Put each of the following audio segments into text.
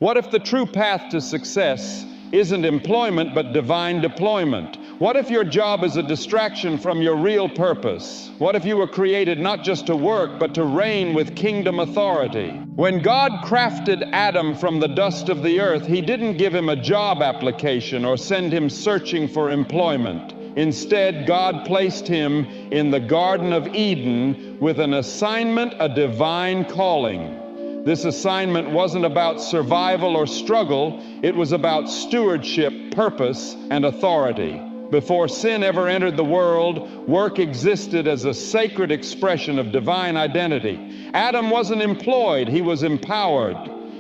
What if the true path to success isn't employment but divine deployment? What if your job is a distraction from your real purpose? What if you were created not just to work but to reign with kingdom authority? When God crafted Adam from the dust of the earth, He didn't give him a job application or send him searching for employment. Instead, God placed him in the Garden of Eden with an assignment, a divine calling. This assignment wasn't about survival or struggle. It was about stewardship, purpose, and authority. Before sin ever entered the world, work existed as a sacred expression of divine identity. Adam wasn't employed, he was empowered.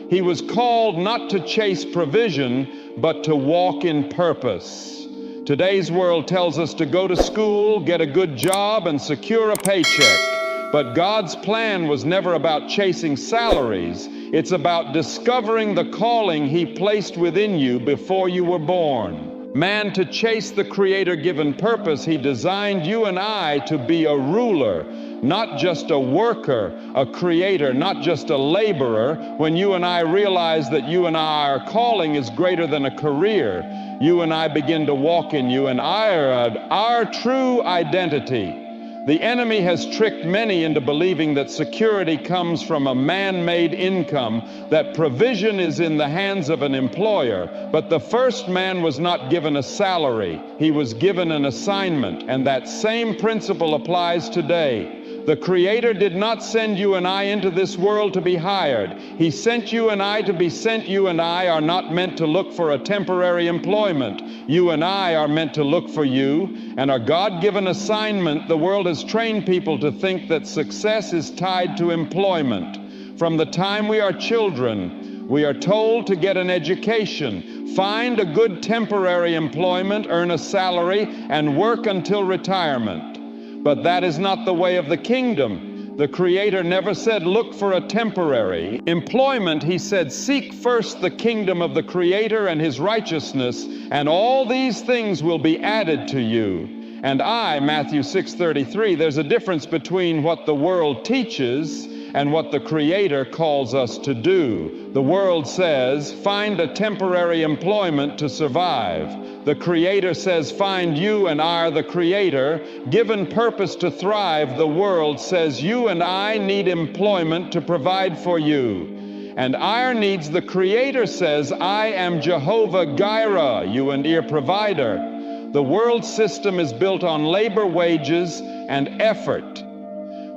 He was called not to chase provision, but to walk in purpose. Today's world tells us to go to school, get a good job, and secure a paycheck. But God's plan was never about chasing salaries. It's about discovering the calling He placed within you before you were born. Man, to chase the Creator-given purpose, He designed you and I to be a ruler, not just a worker, a creator, not just a laborer. When you and I realize that you and I, our calling is greater than a career, you and I begin to walk in you and our true identity. The enemy has tricked many into believing that security comes from a man-made income, that provision is in the hands of an employer. But the first man was not given a salary. He was given an assignment, and that same principle applies today. The Creator did not send you and I into this world to be hired. He sent you and I to be sent. You and I are not meant to look for a temporary employment. You and I are meant to look for you and our God-given assignment. The world has trained people to think that success is tied to employment. From the time we are children, we are told to get an education, find a good temporary employment, earn a salary, and work until retirement. But that is not the way of the kingdom. The Creator never said, look for a temporary employment. He said, seek first the kingdom of the Creator and His righteousness, and all these things will be added to you. And Matthew 6:33, there's a difference between what the world teaches and what the Creator calls us to do. The world says, find a temporary employment to survive. The Creator says, find you and I, the Creator, given purpose to thrive. The world says, you and I need employment to provide for you. And our needs, the Creator says, I am Jehovah Jireh, you and your provider. The world system is built on labor, wages, and effort.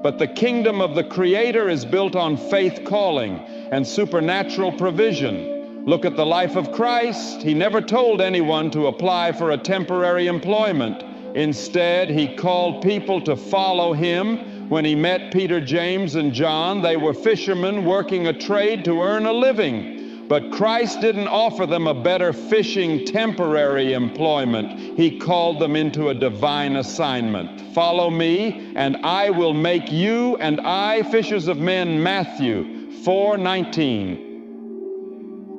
But the kingdom of the Creator is built on faith calling and supernatural provision. Look at the life of Christ. He never told anyone to apply for a temporary employment. Instead, He called people to follow Him. When He met Peter, James, and John, they were fishermen working a trade to earn a living. But Christ didn't offer them a better fishing temporary employment. He called them into a divine assignment. Follow me, and I will make you and I fishers of men. Matthew 4:19.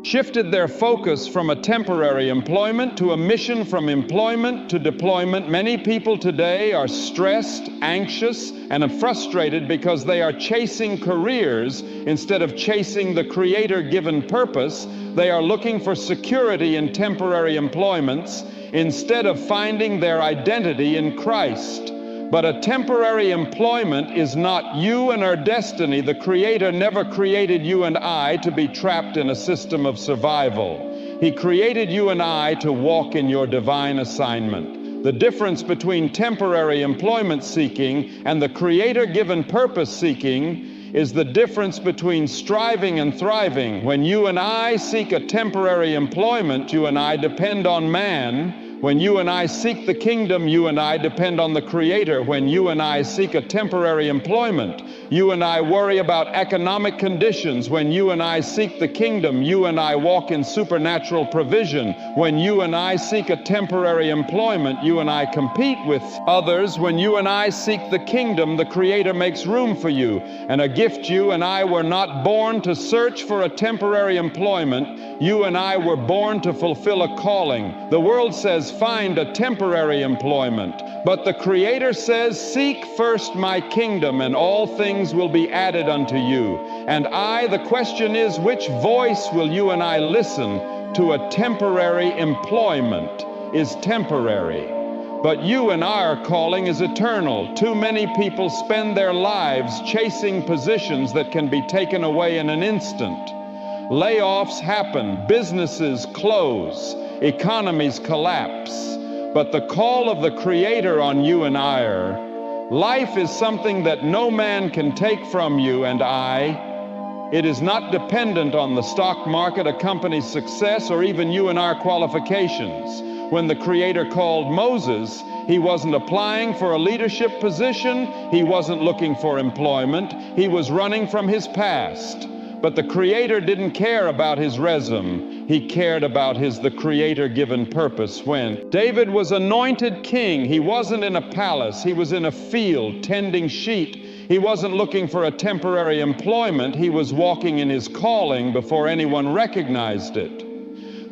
Shifted their focus from a temporary employment to a mission, from employment to deployment. Many people today are stressed, anxious, and frustrated because they are chasing careers instead of chasing the Creator-given purpose. They are looking for security in temporary employments instead of finding their identity in Christ. But a temporary employment is not you and our destiny. The Creator never created you and I to be trapped in a system of survival. He created you and I to walk in your divine assignment. The difference between temporary employment seeking and the Creator-given purpose seeking is the difference between striving and thriving. When you and I seek a temporary employment, you and I depend on man. When you and I seek the kingdom, you and I depend on the Creator. When you and I seek a temporary employment, you and I worry about economic conditions. When you and I seek the kingdom, you and I walk in supernatural provision. When you and I seek a temporary employment, you and I compete with others. When you and I seek the kingdom, the Creator makes room for you and a gift. You and I were not born to search for a temporary employment. You and I were born to fulfill a calling. The world says, says, find a temporary employment. But the Creator says, seek first my kingdom, and all things will be added unto you. And the question is, which voice will you and I listen to? A temporary employment is temporary. But you and our calling is eternal. Too many people spend their lives chasing positions that can be taken away in an instant. Layoffs happen, businesses close, economies collapse. But the call of the Creator on you and I, life is something that no man can take from you and I. It is not dependent on the stock market, a company's success, or even you and our qualifications. When the Creator called Moses, he wasn't applying for a leadership position. He wasn't looking for employment. He was running from his past. But the Creator didn't care about his resume. He cared about the Creator-given purpose. When David was anointed king, he wasn't in a palace. He was in a field tending sheep. He wasn't looking for a temporary employment. He was walking in his calling before anyone recognized it.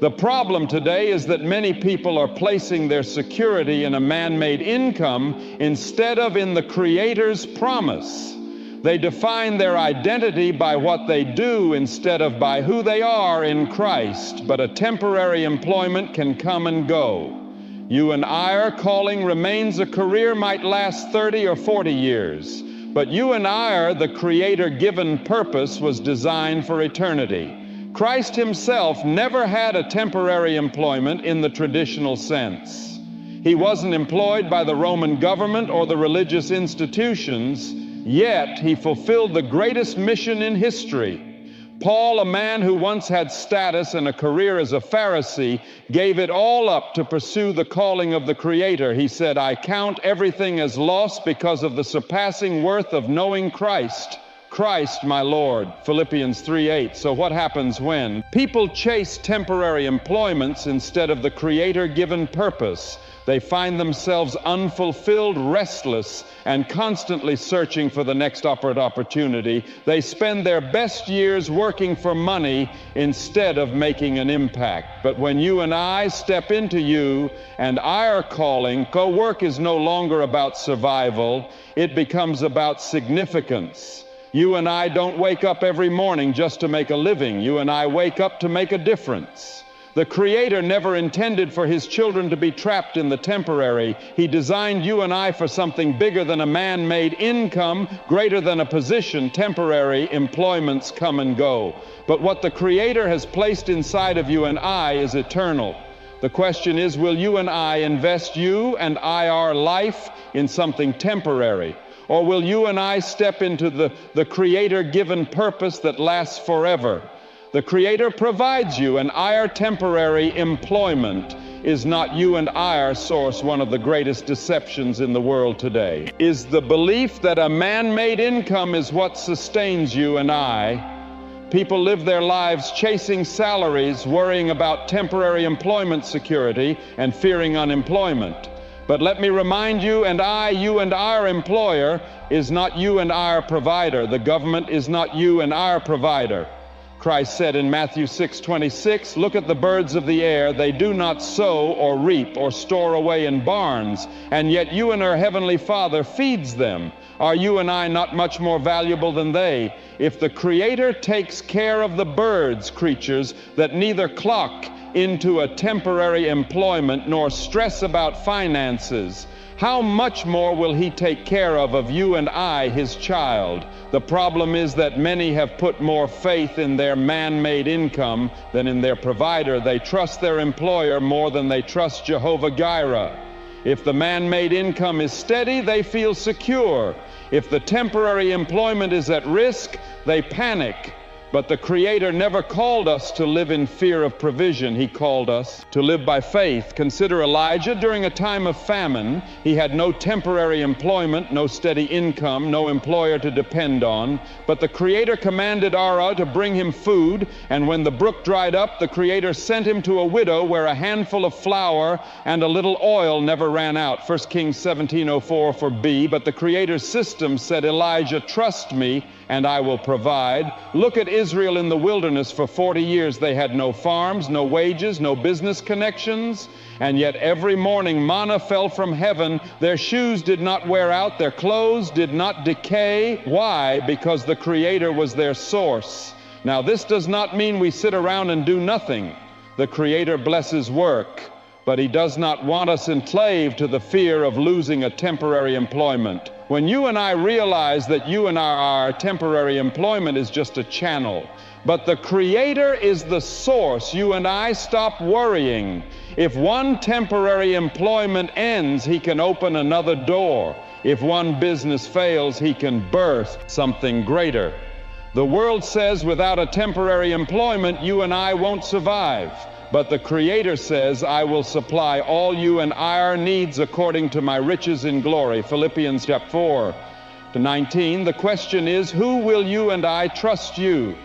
The problem today is that many people are placing their security in a man-made income instead of in the Creator's promise. They define their identity by what they do instead of by who they are in Christ. But a temporary employment can come and go. You and our calling remains a career, might last 30 or 40 years. But you and the Creator-given purpose was designed for eternity. Christ himself never had a temporary employment in the traditional sense. He wasn't employed by the Roman government or the religious institutions, yet he fulfilled the greatest mission in history. Paul, a man who once had status and a career as a Pharisee, gave it all up to pursue the calling of the Creator. He said, I count everything as loss because of the surpassing worth of knowing Christ my Lord. Philippians 3:8. So what happens when people chase temporary employments instead of the Creator-given purpose? They find themselves unfulfilled, restless, and constantly searching for the next opportunity. They spend their best years working for money instead of making an impact. But when you and I step into you and our calling, work is no longer about survival. It becomes about significance. You and I don't wake up every morning just to make a living. You and I wake up to make a difference. The Creator never intended for his children to be trapped in the temporary. He designed you and I for something bigger than a man-made income, greater than a position. Temporary employments come and go. But what the Creator has placed inside of you and I is eternal. The question is, will you and I invest you and our life in something temporary? Or will you and I step into the Creator-given purpose that lasts forever? The Creator provides you, and our temporary employment is not you and our source. One of the greatest deceptions in the world today is the belief that a man-made income is what sustains you and I. People live their lives chasing salaries, worrying about temporary employment security, and fearing unemployment. But let me remind you and our employer is not you and our provider. The government is not you and our provider. Christ said in Matthew 6:26, look at the birds of the air. They do not sow or reap or store away in barns, and yet you and our heavenly Father feeds them. Are you and I not much more valuable than they? If the Creator takes care of the birds, creatures that neither clock into a temporary employment nor stress about finances, how much more will he take care of you and I, his child? The problem is that many have put more faith in their man-made income than in their provider. They trust their employer more than they trust Jehovah-Jireh. If the man-made income is steady, they feel secure. If the temporary employment is at risk, they panic. But the Creator never called us to live in fear of provision. He called us to live by faith. Consider Elijah. During a time of famine, he had no temporary employment, no steady income, no employer to depend on. But the Creator commanded to bring him food, and when the brook dried up, the Creator sent him to a widow where a handful of flour and a little oil never ran out. 1 Kings 17:04 for B. But the Creator's system said, Elijah, trust me and I will provide. Look at Israel in the wilderness. For 40 years they had no farms, no wages, no business connections, and yet every morning manna fell from heaven. Their shoes did not wear out, their clothes did not decay. Why? Because the Creator was their source. Now, this does not mean we sit around and do nothing. The Creator blesses work, but He does not want us enslaved to the fear of losing a temporary employment. When you and I realize that our temporary employment is just a channel, but the Creator is the source, you and I stop worrying. If one temporary employment ends, He can open another door. If one business fails, He can birth something greater. The world says without a temporary employment, you and I won't survive. But the Creator says, I will supply all you and our needs according to my riches in glory. Philippians chapter 4-19. The question is, who will you and I trust you?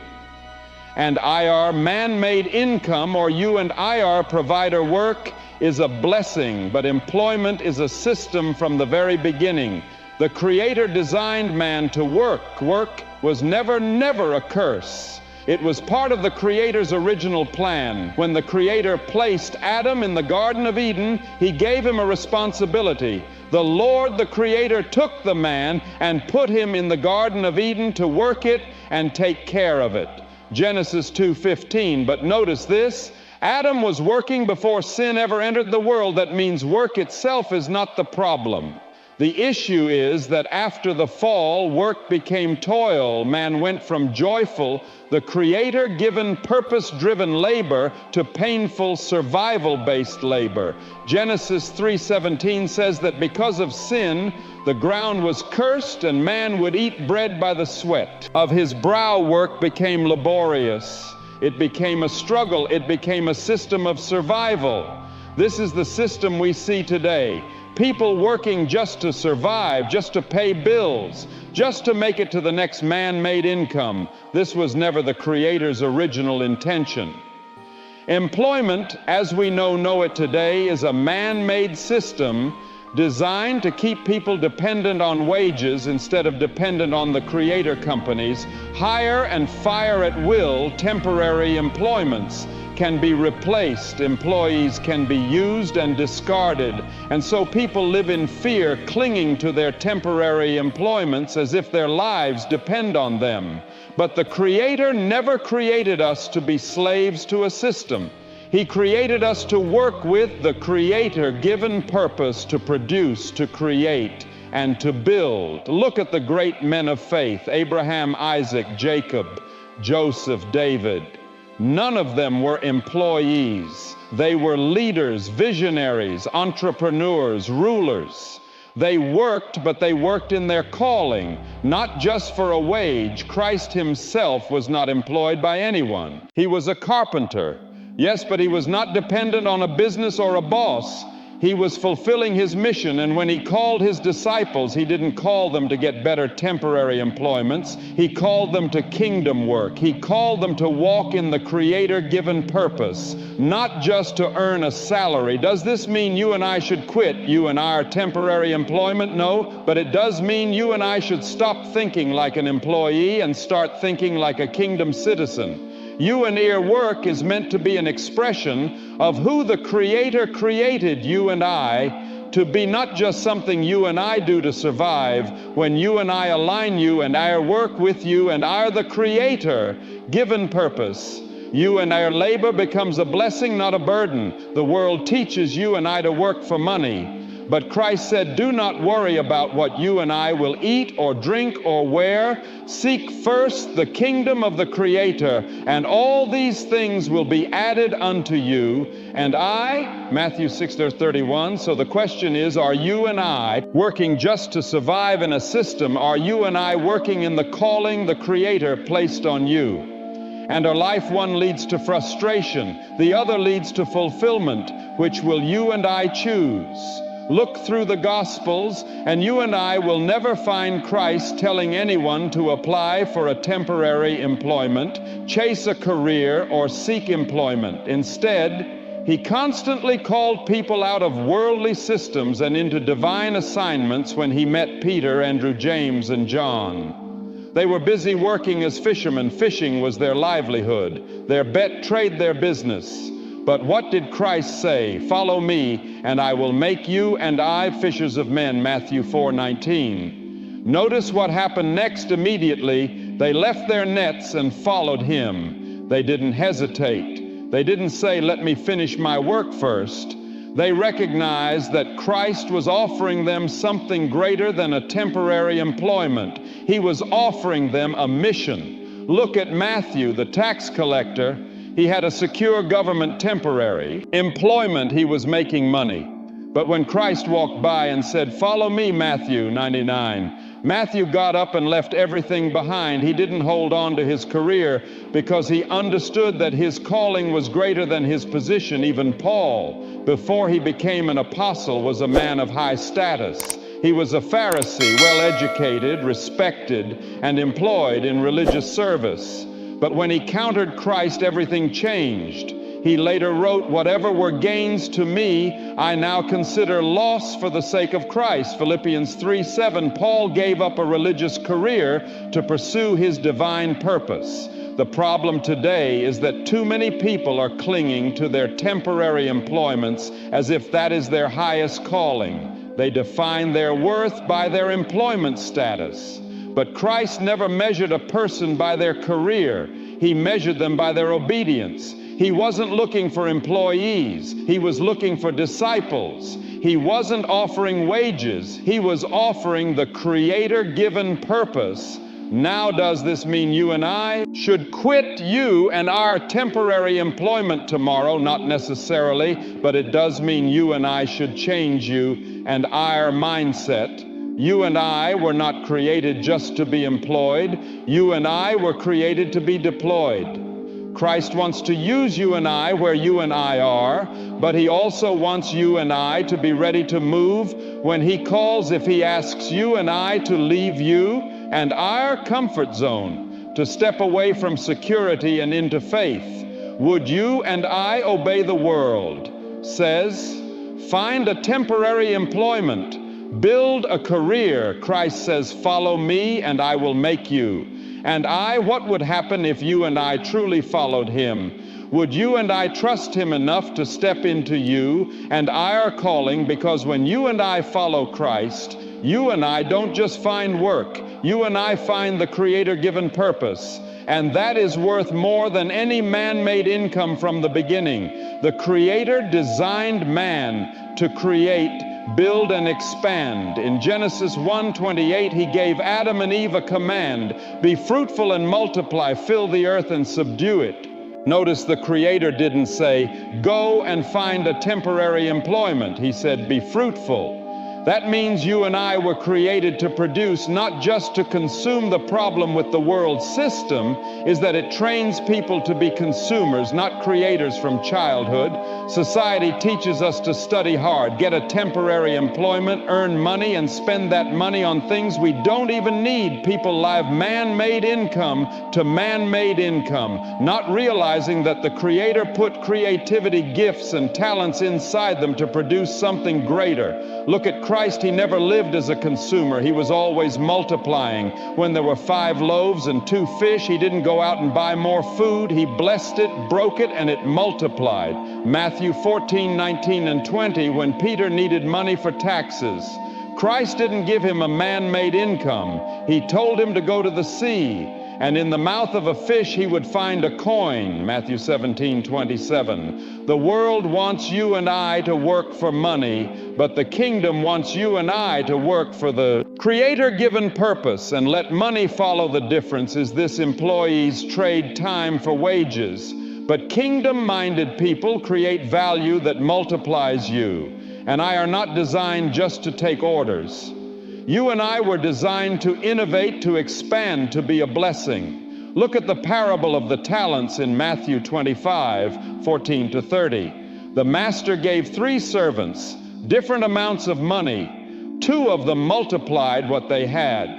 And IR, man-made income, or you and IR provider work, is a blessing, but employment is a system from the very beginning. The Creator designed man to work. Work was never a curse. It was part of the Creator's original plan. When the Creator placed Adam in the Garden of Eden, He gave him a responsibility. The Lord, the Creator, took the man and put him in the Garden of Eden to work it and take care of it. Genesis 2:15. But notice this, Adam was working before sin ever entered the world. That means work itself is not the problem. The issue is that after the fall, work became toil. Man went from joyful, the Creator-given, purpose-driven labor to painful, survival-based labor. Genesis 3:17 says that because of sin, the ground was cursed and man would eat bread by the sweat. Of his brow work became laborious. It became a struggle. It became a system of survival. This is the system we see today. People working just to survive, just to pay bills, just to make it to the next man-made income. This was never the Creator's original intention. Employment, as we know it today, is a man-made system designed to keep people dependent on wages instead of dependent on the Creator companies. Hire and fire at will. Temporary employments can be replaced. Employees can be used and discarded. And so people live in fear, clinging to their temporary employments as if their lives depend on them. But the Creator never created us to be slaves to a system. He created us to work with the Creator-given purpose to produce, to create, and to build. Look at the great men of faith: Abraham, Isaac, Jacob, Joseph, David. None of them were employees. They were leaders, visionaries, entrepreneurs, rulers. They worked, but they worked in their calling, not just for a wage. Christ Himself was not employed by anyone. He was a carpenter. Yes, but He was not dependent on a business or a boss. He was fulfilling His mission, and when He called His disciples, He didn't call them to get better temporary employments. He called them to kingdom work. He called them to walk in the Creator-given purpose, not just to earn a salary. Does this mean you and I should quit you and our temporary employment? No, but it does mean you and I should stop thinking like an employee and start thinking like a kingdom citizen. You and your work is meant to be an expression of who the Creator created you and I to be, not just something you and I do to survive. When you and I align you and our work with you and are the Creator-given purpose, you and our labor becomes a blessing, not a burden. The world teaches you and I to work for money. But Christ said, do not worry about what you and I will eat or drink or wear. Seek first the kingdom of the Creator, and all these things will be added unto you. And Matthew 6:31. So the question is, are you and I working just to survive in a system? Are you and I working in the calling the Creator placed on you? And our life, one leads to frustration, the other leads to fulfillment. Which will you and I choose? Look through the Gospels, and you and I will never find Christ telling anyone to apply for a temporary employment, chase a career, or seek employment. Instead, He constantly called people out of worldly systems and into divine assignments when He met Peter, Andrew, James, and John. They were busy working as fishermen. Fishing was their livelihood. Their bet trade their business. But what did Christ say? Follow me, and I will make you and I fishers of men, Matthew 4:19. Notice what happened next immediately. They left their nets and followed him. They didn't hesitate. They didn't say, let me finish my work first. They recognized that Christ was offering them something greater than a temporary employment. He was offering them a mission. Look at Matthew, the tax collector. He had a secure government temporary employment. He was making money. But when Christ walked by and said, follow me, Matthew 99, Matthew got up and left everything behind. He didn't hold on to his career because he understood that his calling was greater than his position. Even Paul, before he became an apostle, was a man of high status. He was a Pharisee, well-educated, respected, and employed in religious service. But when he countered Christ, everything changed. He later wrote, whatever were gains to me, I now consider loss for the sake of Christ. Philippians 3:7, Paul gave up a religious career to pursue his divine purpose. The problem today is that too many people are clinging to their temporary employments as if that is their highest calling. They define their worth by their employment status. But Christ never measured a person by their career. He measured them by their obedience. He wasn't looking for employees. He was looking for disciples. He wasn't offering wages. He was offering the Creator-given purpose. Now, does this mean you and I should quit you and our temporary employment tomorrow? Not necessarily, but it does mean you and I should change you and our mindset. You and I were not created just to be employed. You and I were created to be deployed. Christ wants to use you and I where you and I are, but he also wants you and I to be ready to move when he calls. If he asks you and I to leave you and our comfort zone, to step away from security and into faith, would you and I obey? The world says, find a temporary employment, build a career. Christ says, follow me and I will make you. And what would happen if you and I truly followed him? Would you and I trust him enough to step into you and our calling? Because when you and I follow Christ, you and I don't just find work. You and I find the Creator-given purpose. And that is worth more than any man-made income from the beginning. The Creator designed man to create, build, and expand. In Genesis 1:28, he gave Adam and Eve a command: be fruitful and multiply, fill the earth and subdue it. Notice the Creator didn't say, go and find a temporary employment. He said, be fruitful. That means you and I were created to produce, not just to consume. The problem with the world system is that it trains people to be consumers, not creators from childhood. Society teaches us to study hard, get a temporary employment, earn money, and spend that money on things we don't even need. People live man-made income to man-made income, not realizing that the Creator put creativity, gifts, and talents inside them to produce something greater. Look at Christ. He never lived as a consumer. He was always multiplying. When there were 5 loaves and 2 fish, he didn't go out and buy more food. He blessed it, broke it, and it multiplied. Matthew 14:19 and 20, when Peter needed money for taxes, Christ didn't give him a man-made income. He told him to go to the sea, and in the mouth of a fish he would find a coin. Matthew 17:27. The world wants you and I to work for money, but the kingdom wants you and I to work for the Creator-given purpose, and let money follow the difference. Is this employees trade time for wages? But kingdom-minded people create value that multiplies you. And I are not designed just to take orders. You and I were designed to innovate, to expand, to be a blessing. Look at the parable of the talents in Matthew 25:14-30. The master gave 3 servants different amounts of money. 2 of them multiplied what they had,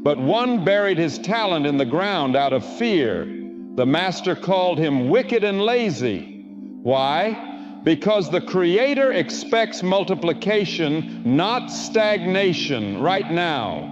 but one buried his talent in the ground out of fear. The master called him wicked and lazy. Why? Because the Creator expects multiplication, not stagnation, right now.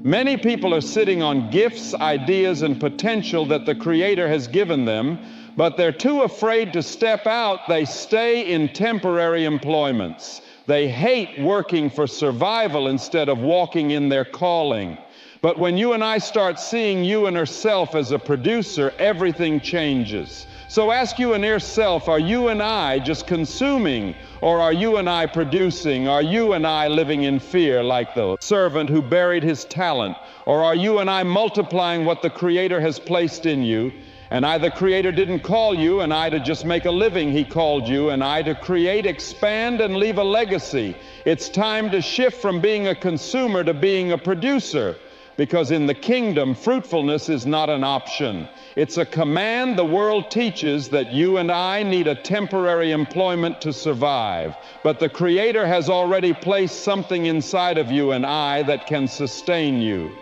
Many people are sitting on gifts, ideas, and potential that the Creator has given them, but they're too afraid to step out. They stay in temporary employments. They hate working for survival instead of walking in their calling. But when you and I start seeing you and herself as a producer, everything changes. So ask you and yourself, are you and I just consuming, or are you and I producing? Are you and I living in fear like the servant who buried his talent? Or are you and I multiplying what the Creator has placed in you? And the Creator didn't call you and I to just make a living. He called you and I to create, expand, and leave a legacy. It's time to shift from being a consumer to being a producer. Because in the kingdom, fruitfulness is not an option. It's a command. The world teaches that you and I need a temporary employment to survive. But the Creator has already placed something inside of you and I that can sustain you.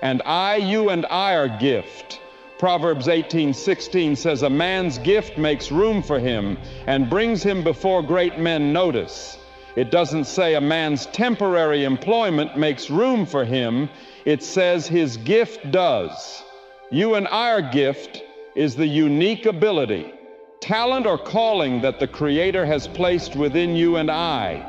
And you and I are gift. Proverbs 18:16 says, a man's gift makes room for him and brings him before great men notice. It doesn't say a man's temporary employment makes room for him. It says his gift does. You and our gift is the unique ability, talent or calling that the Creator has placed within you and I.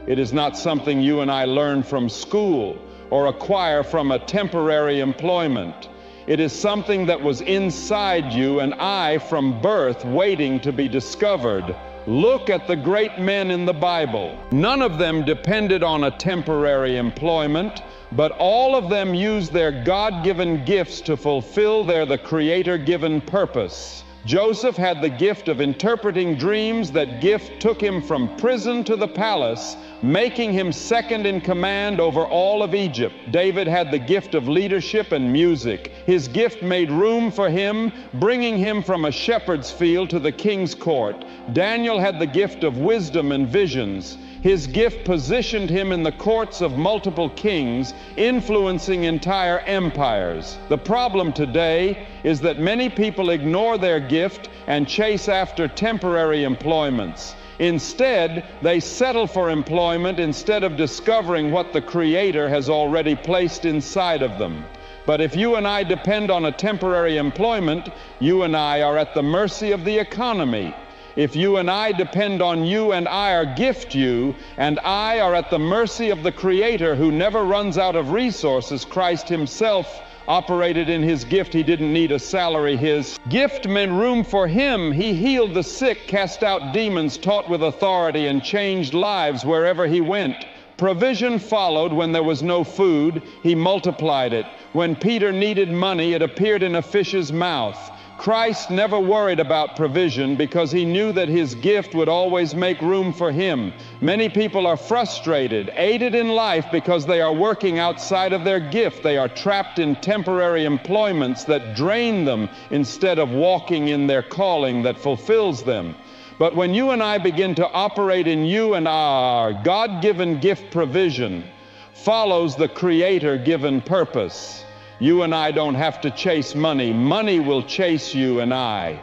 It is not something you and I learn from school or acquire from a temporary employment. It is something that was inside you and I from birth, waiting to be discovered. Look at the great men in the Bible. None of them depended on a temporary employment, but all of them used their God-given gifts to fulfill the Creator-given purpose. Joseph had the gift of interpreting dreams. That gift took him from prison to the palace, making him second in command over all of Egypt. David had the gift of leadership and music. His gift made room for him, bringing him from a shepherd's field to the king's court. Daniel had the gift of wisdom and visions. His gift positioned him in the courts of multiple kings, influencing entire empires. The problem today is that many people ignore their gift and chase after temporary employments. Instead, they settle for employment instead of discovering what the Creator has already placed inside of them. But if you and I depend on a temporary employment, you and I are at the mercy of the economy. If you and I depend on you and I are gift you, and I are at the mercy of the Creator who never runs out of resources. Christ Himself operated in His gift. He didn't need a salary. His gift meant room for Him. He healed the sick, cast out demons, taught with authority, and changed lives wherever He went. Provision followed when there was no food. He multiplied it. When Peter needed money, it appeared in a fish's mouth. Christ never worried about provision because He knew that His gift would always make room for Him. Many people are frustrated, aided in life because they are working outside of their gift. They are trapped in temporary employments that drain them instead of walking in their calling that fulfills them. But when you and I begin to operate in you and our God-given gift, provision follows the Creator-given purpose. You and I don't have to chase money. Money will chase you and I.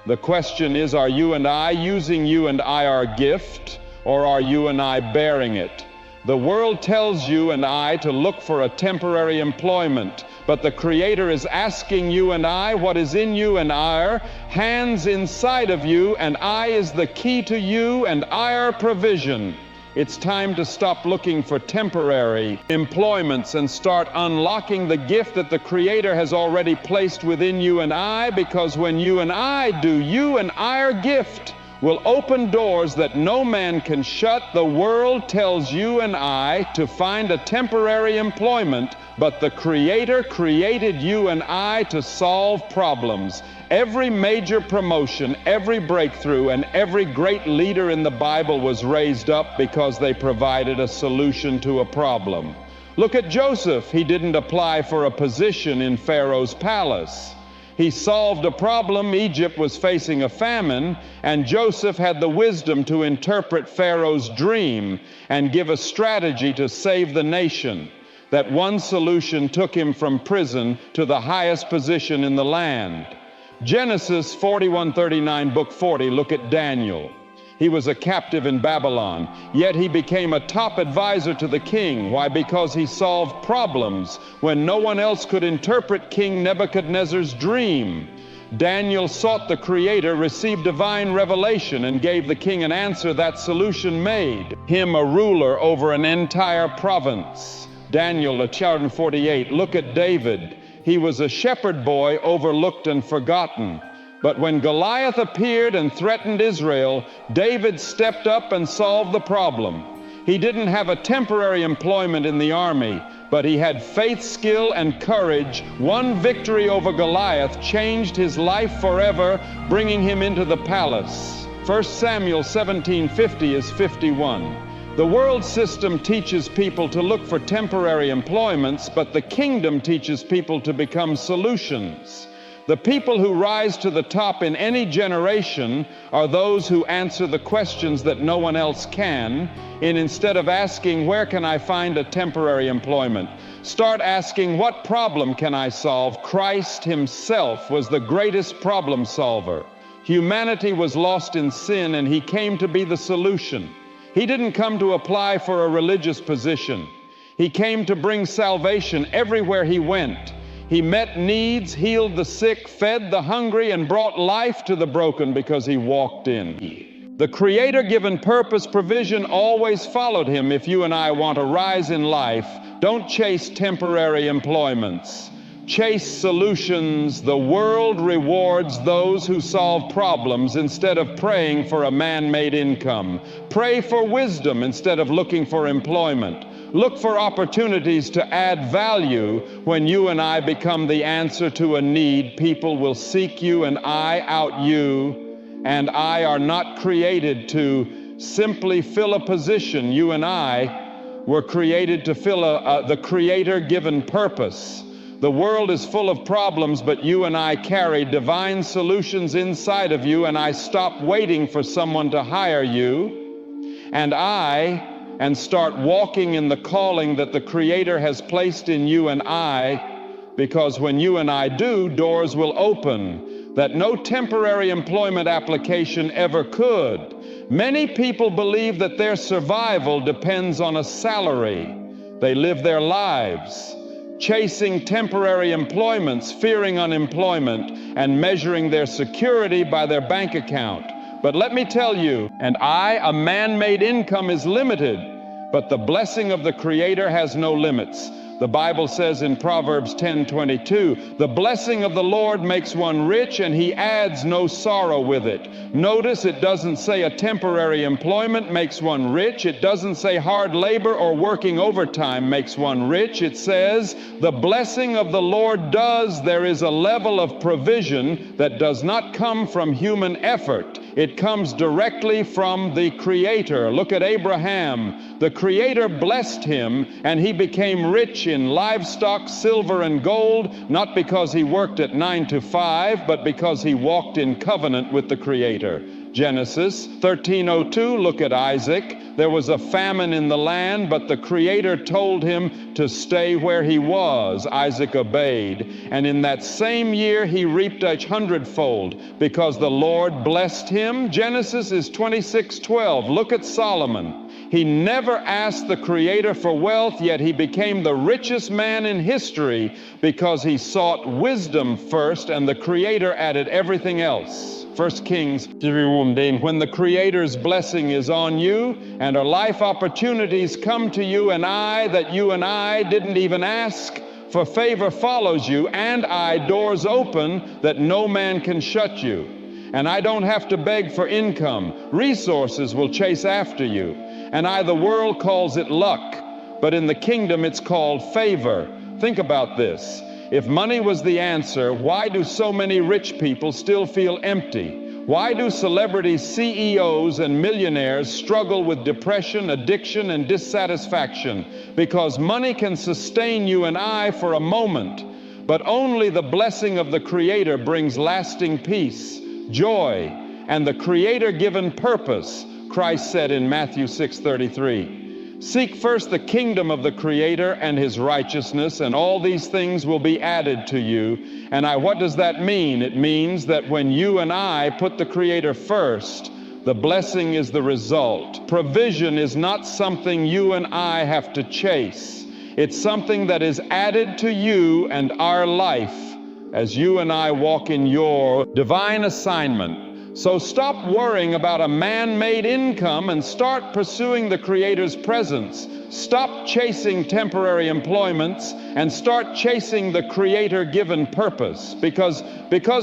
The question is, are you and I using you and I our gift, or are you and I bearing it? The world tells you and I to look for a temporary employment, but the Creator is asking you and I what is in you and our hands inside of you, and I is the key to you and our provision. It's time to stop looking for temporary employments and start unlocking the gift that the Creator has already placed within you and I, because when you and I do, you and our gift will open doors that no man can shut. The world tells you and I to find a temporary employment, but the Creator created you and I to solve problems. Every major promotion, every breakthrough, and every great leader in the Bible was raised up because they provided a solution to a problem. Look at Joseph. He didn't apply for a position in Pharaoh's palace. He solved a problem. Egypt was facing a famine, and Joseph had the wisdom to interpret Pharaoh's dream and give a strategy to save the nation. That one solution took him from prison to the highest position in the land. Genesis 41:39, book 40, look at Daniel. He was a captive in Babylon, yet he became a top advisor to the king. Why? Because he solved problems when no one else could interpret King Nebuchadnezzar's dream. Daniel sought the Creator, received divine revelation, and gave the king an answer that solution made him a ruler over an entire province. Daniel chapter 48, look at David. He was a shepherd boy, overlooked and forgotten. But when Goliath appeared and threatened Israel, David stepped up and solved the problem. He didn't have a temporary employment in the army, but he had faith, skill, and courage. One victory over Goliath changed his life forever, bringing him into the palace. 1 Samuel 17:50 is 51. The world system teaches people to look for temporary employments, but the kingdom teaches people to become solutions. The people who rise to the top in any generation are those who answer the questions that no one else can, and instead of asking, where can I find a temporary employment, start asking, what problem can I solve? Christ himself was the greatest problem solver. Humanity was lost in sin, and he came to be the solution. He didn't come to apply for a religious position. He came to bring salvation everywhere he went. He met needs, healed the sick, fed the hungry, and brought life to the broken because he walked in. The Creator-given purpose, provision always followed him. If you and I want to rise in life, don't chase temporary employments. Chase solutions. The world rewards those who solve problems instead of praying for a man-made income. Pray for wisdom instead of looking for employment. Look for opportunities to add value. When you and I become the answer to a need, people will seek you and I out you. And I are not created to simply fill a position. You and I were created to fill the Creator-given purpose. The world is full of problems, but you and I carry divine solutions inside of you, and I stop waiting for someone to hire you. And start walking in the calling that the Creator has placed in you and I, because when you and I do, doors will open that no temporary employment application ever could. Many people believe that their survival depends on a salary. They live their lives chasing temporary employments, fearing unemployment, and measuring their security by their bank account. But let me tell you, a man-made income is limited, but the blessing of the Creator has no limits. The Bible says in Proverbs 10:22, the blessing of the Lord makes one rich, and he adds no sorrow with it. Notice it doesn't say a temporary employment makes one rich. It doesn't say hard labor or working overtime makes one rich. It says the blessing of the Lord does. There is a level of provision that does not come from human effort. It comes directly from the Creator. Look at Abraham. The Creator blessed him, and he became rich in livestock, silver, and gold, not because he worked at 9 to 5, but because he walked in covenant with the Creator. Genesis 13:02, look at Isaac. There was a famine in the land, but the Creator told him to stay where he was. Isaac obeyed. And in that same year, he reaped 100-fold because the Lord blessed him. Genesis is 26:12. Look at Solomon. He never asked the Creator for wealth, yet he became the richest man in history because he sought wisdom first, and the Creator added everything else. 1 Kings, when the Creator's blessing is on you and our life opportunities come to you and I that you and I didn't even ask for, favor follows you, and doors open that no man can shut you. And I don't have to beg for income. Resources will chase after you. And the world calls it luck, but in the kingdom it's called favor. Think about this. If money was the answer, why do so many rich people still feel empty? Why do celebrity CEOs and millionaires struggle with depression, addiction, and dissatisfaction? Because money can sustain you and I for a moment, but only the blessing of the Creator brings lasting peace, joy, and the Creator-given purpose. Christ said in Matthew 6:33, seek first the kingdom of the Creator and his righteousness, and all these things will be added to you. And what does that mean? It means that when you and I put the Creator first, The blessing is the result. Provision is not something you and I have to chase. It's something that is added to you and our life as you and I walk in your divine assignment. So stop worrying about a man-made income and start pursuing the Creator's presence. Stop chasing temporary employments and start chasing the Creator-given purpose. Because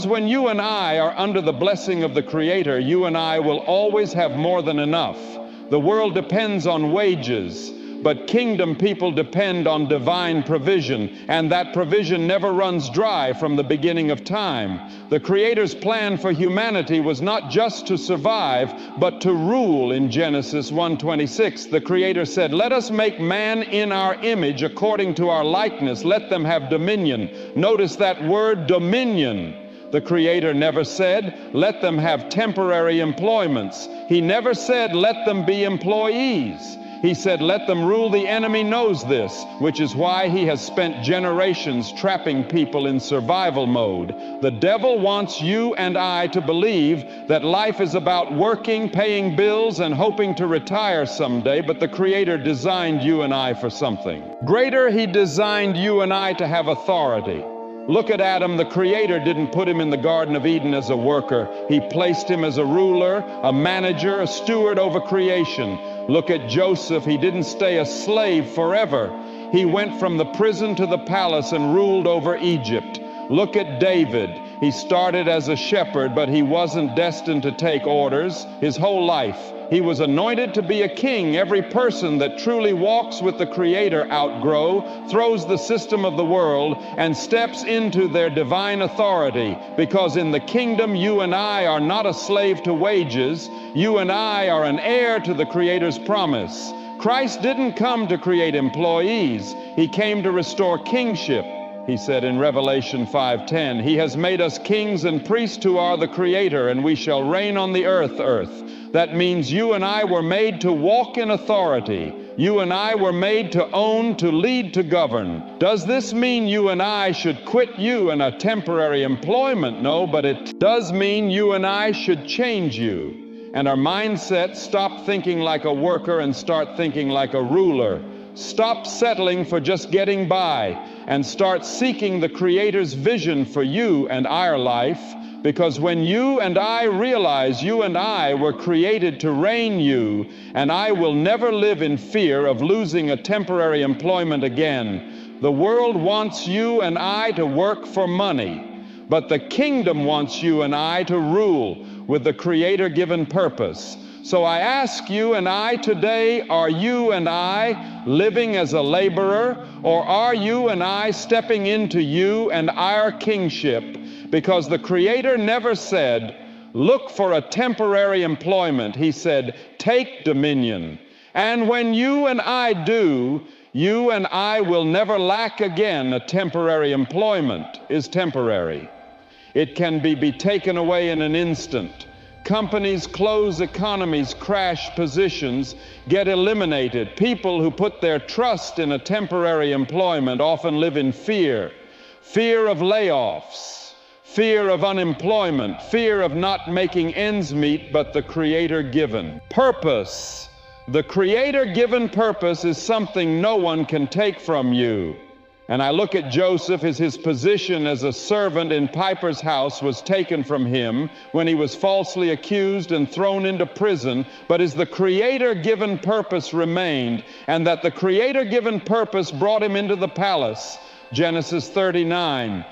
when you and I are under the blessing of the Creator, you and I will always have more than enough. The world depends on wages, but kingdom people depend on divine provision, and that provision never runs dry from the beginning of time. The Creator's plan for humanity was not just to survive, but to rule. In Genesis 1:26, the Creator said, "Let us make man in our image according to our likeness. Let them have dominion." Notice that word, dominion. The Creator never said, "Let them have temporary employments." He never said, "Let them be employees." He said, "Let them rule." The enemy knows this, which is why he has spent generations trapping people in survival mode. The devil wants you and I to believe that life is about working, paying bills, and hoping to retire someday, but the Creator designed you and I for something greater. He designed you and I to have authority. Look at Adam. The Creator didn't put him in the Garden of Eden as a worker. He placed him as a ruler, a manager, a steward over creation. Look at Joseph. He didn't stay a slave forever. He went from the prison to the palace and ruled over Egypt. Look at David. He started as a shepherd, but he wasn't destined to take orders his whole life. He was anointed to be a king. Every person that truly walks with the Creator throws the system of the world and steps into their divine authority. Because in the kingdom, you and I are not a slave to wages. You and I are an heir to the Creator's promise. Christ didn't come to create employees. He came to restore kingship. He said in Revelation 5:10, "He has made us kings and priests who are the Creator, and we shall reign on the earth." That means you and I were made to walk in authority. You and I were made to own, to lead, to govern. Does this mean you and I should quit you in a temporary employment? No, but it does mean you and I should change you. And our mindset, stop thinking like a worker and start thinking like a ruler. Stop settling for just getting by and start seeking the Creator's vision for you and our life. Because when you and I realize you and I were created to reign you, and I will never live in fear of losing a temporary employment again. The world wants you and I to work for money, but the kingdom wants you and I to rule with the Creator-given purpose. So I ask you and I today, are you and I living as a laborer, or are you and I stepping into you and our kingship? Because the Creator never said, look for a temporary employment. He said, take dominion. And when you and I do, you and I will never lack again. A temporary employment is temporary. It can be taken away in an instant. Companies close, economies crash, positions get eliminated. People who put their trust in a temporary employment often live in fear. Fear of layoffs, fear of unemployment, fear of not making ends meet, but the Creator-given purpose. The Creator-given purpose is something no one can take from you. And I look at Joseph as his position as a servant in Potiphar's house was taken from him when he was falsely accused and thrown into prison, but as the Creator-given purpose remained, and that the Creator-given purpose brought him into the palace. Genesis 39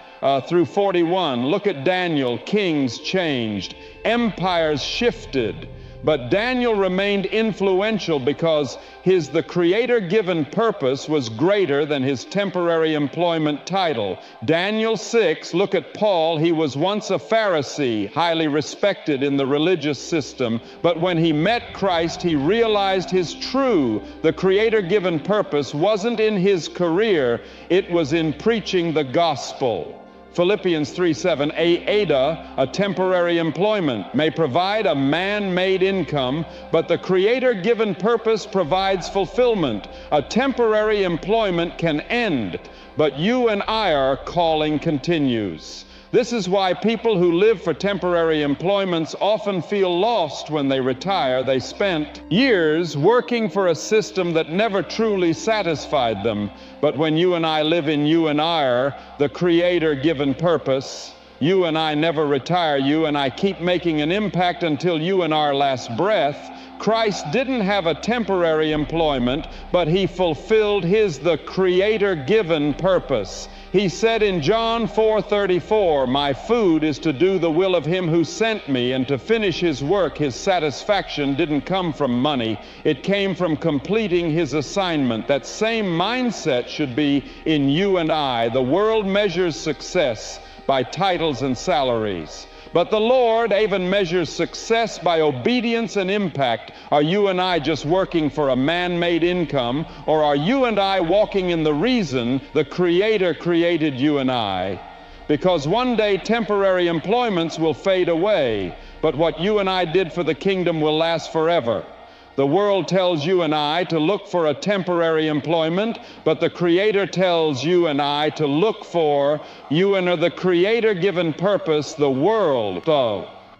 through 41. Look at Daniel. Kings changed, empires shifted, but Daniel remained influential because the Creator-given purpose was greater than his temporary employment title. Daniel 6, look at Paul. He was once a Pharisee, highly respected in the religious system, but when he met Christ, he realized the Creator-given purpose wasn't in his career, it was in preaching the gospel. Philippians 3:7, a temporary employment, may provide a man-made income, but the Creator-given purpose provides fulfillment. A temporary employment can end, but you and our calling continues. This is why people who live for temporary employments often feel lost when they retire. They spent years working for a system that never truly satisfied them. But when you and I live in you and I, the Creator-given purpose, you and I never retire. You and I keep making an impact until you and our last breath. Christ didn't have a temporary employment, but he fulfilled the Creator-given purpose. He said in John 4:34, "My food is to do the will of him who sent me and to finish his work." His satisfaction didn't come from money. It came from completing his assignment. That same mindset should be in you and I. The world measures success by titles and salaries, but the Lord even measures success by obedience and impact. Are you and I just working for a man-made income, or are you and I walking in the reason the Creator created you and I? Because one day temporary employments will fade away, but what you and I did for the kingdom will last forever. The world tells you and I to look for a temporary employment, but the Creator tells you and I to look for the Creator-given purpose. The world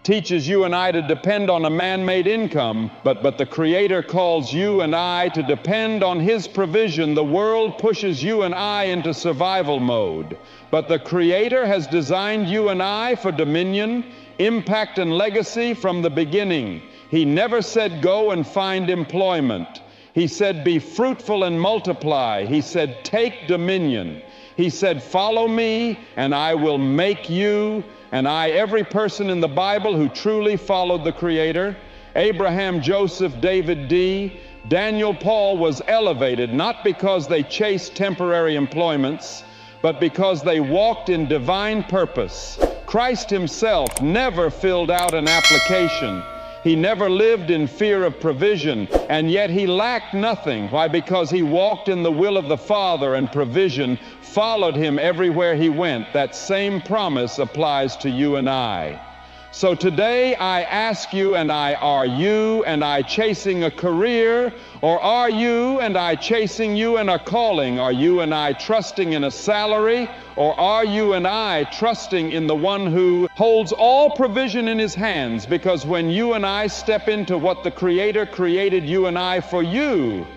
teaches you and I to depend on a man-made income, but the Creator calls you and I to depend on his provision. The world pushes you and I into survival mode, but the Creator has designed you and I for dominion, impact, and legacy from the beginning. He never said, "Go and find employment." He said, "Be fruitful and multiply." He said, "Take dominion." He said, "Follow me, and I will make you." And every person in the Bible who truly followed the Creator, Abraham, Joseph, David, Daniel, Paul, was elevated not because they chased temporary employments, but because they walked in divine purpose. Christ himself never filled out an application. He never lived in fear of provision, and yet he lacked nothing. Why? Because he walked in the will of the Father, and provision followed him everywhere he went. That same promise applies to you and I. So today I ask you and I, are you and I chasing a career, or are you and I chasing you and a calling? Are you and I trusting in a salary, or are you and I trusting in the one who holds all provision in his hands? Because when you and I step into what the Creator created you and I for, you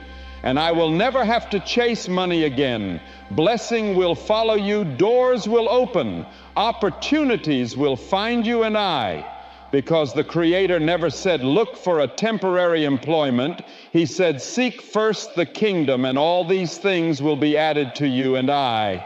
and I will never have to chase money again. Blessing will follow you, doors will open, opportunities will find you and I, because the Creator never said, "Look for a temporary employment." He said, "Seek first the kingdom, and all these things will be added to you and I."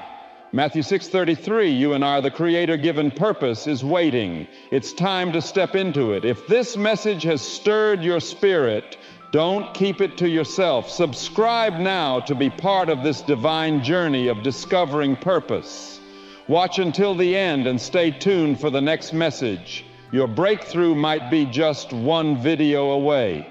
Matthew 6:33, you and I, the Creator-given purpose is waiting. It's time to step into it. If this message has stirred your spirit, don't keep it to yourself. Subscribe now to be part of this divine journey of discovering purpose. Watch until the end and stay tuned for the next message. Your breakthrough might be just one video away.